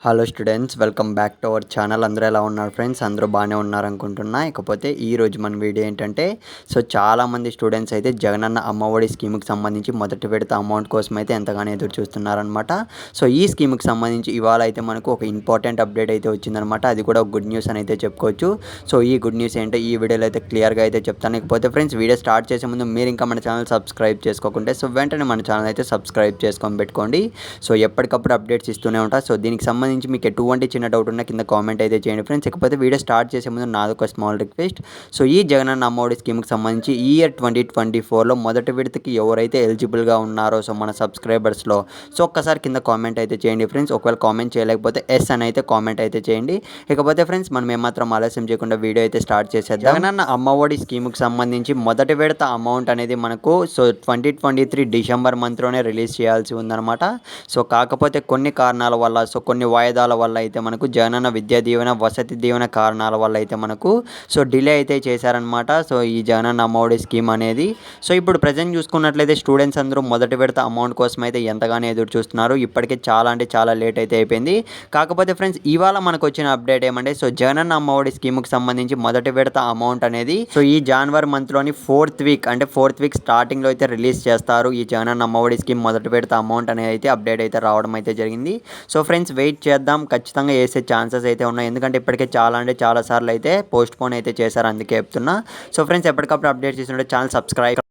Hello students, welcome back to our channel. అందరూ ఎలా ఉన్నారు ఫ్రెండ్స్? అందరూ బాగానే ఉన్నారనుకుంటున్నా. ఇకపోతే ఈరోజు మన వీడియో ఏంటంటే, చాలామంది స్టూడెంట్స్ అయితే జగనన్న అమ్మఒడి స్కీమ్కి సంబంధించి మొదటి విడత అమౌంట్ కోసం అయితే ఎంతగానో ఎదురు చూస్తున్నారనమాట. ఈ స్కీమ్కి సంబంధించి ఇవాళ అయితే మనకు ఒక ఇంపార్టెంట్ అప్డేట్ అయితే వచ్చిందనమాట. అది కూడా ఒక గుడ్ న్యూస్ అని అయితే చెప్పుకోవచ్చు. ఈ గుడ్ న్యూస్ ఏంటో ఈ వీడియోలో అయితే క్లియర్గా అయితే చెప్తాను. ఇకపోతే ఫ్రెండ్స్, వీడియో స్టార్ట్ చేసే ముందు మీరు ఇంకా మన ఛానల్ సబ్స్క్రైబ్ చేసుకోకుంటే వెంటనే మన ఛానల్ అయితే సబ్స్క్రైబ్ చేసుకొని పెట్టుకోండి. ఎప్పటికప్పుడు అప్డేట్స్ ఇస్తూనే ఉంటా. దీనికి సంబంధించి మీకు ఎటువంటి చిన్న డౌట్ ఉన్నా కింద కామెంట్ అయితే చేయండి ఫ్రెండ్స్. ఇకపోతే వీడియో స్టార్ట్ చేసే ముందు నాది ఒక స్మాల్ రిక్వెస్ట్. ఈ జగనన్న అమ్మఒడి స్కీమ్కి సంబంధించి ఇయర్ 2024లో మొదటి విడతకి ఎవరైతే ఎలిజిబుల్గా ఉన్నారో మన సబ్స్క్రైబర్స్లో ఒక్కసారి కింద కామెంట్ అయితే చేయండి ఫ్రెండ్స్. ఒకవేళ కామెంట్ చేయలేకపోతే ఎస్ అని అయితే కామెంట్ అయితే చేయండి. ఇకపోతే ఫ్రెండ్స్, మనం ఏమాత్రం ఆలస్యం చేయకుండా వీడియో అయితే స్టార్ట్ చేసేద్దాం. జగనన్న అమ్మఒడి స్కీమ్కి సంబంధించి మొదటి విడత అమౌంట్ అనేది మనకు 2023 డిసెంబర్ మంత్లోనే రిలీజ్ చేయాల్సి ఉందన్నమాట. కాకపోతే కొన్ని కారణాల వల్ల కొన్ని వాయిదాల వల్ల అయితే మనకు జగనన్న విద్యా దీవెన, వసతి దీవెన కారణాల వల్ల అయితే మనకు డిలే అయితే చేశారనమాట. ఈ జగనన్న అమ్మఒడి స్కీమ్ అనేది ఇప్పుడు ప్రజెంట్ చూసుకున్నట్లయితే స్టూడెంట్స్ అందరూ మొదటి విడత అమౌంట్ కోసం అయితే ఎంతగానో ఎదురు చూస్తున్నారు. ఇప్పటికే చాలా లేట్ అయితే అయిపోయింది. కాకపోతే ఫ్రెండ్స్, ఇవాళ మనకు వచ్చిన అప్డేట్ ఏమంటే జగనన్న అమ్మఒడి స్కీమ్కి సంబంధించి మొదటి విడత అమౌంట్ అనేది ఈ జనవరి మంత్లోని 4th వీక్ స్టార్టింగ్లో అయితే రిలీజ్ చేస్తారు. ఈ జగనన్న అమ్మఒడి స్కీమ్ మొదటి విడత అమౌంట్ అనేది అయితే అప్డేట్ అయితే రావడం అయితే జరిగింది. ఫ్రెండ్స్, వెయిట్ చేద్దాం. ఖచ్చితంగా వేసే ఛాన్సెస్ అయితే ఉన్నాయి. ఎందుకంటే ఇప్పటికే చాలా సార్లు అయితే పోస్ట్ పోన్ అయితే చేశారు. అందుకే చెప్తున్నా. ఫ్రెండ్స్, ఎప్పటికప్పుడు అప్డేట్ చేస్తుంటే ఛానల్ సబ్స్క్రైబ్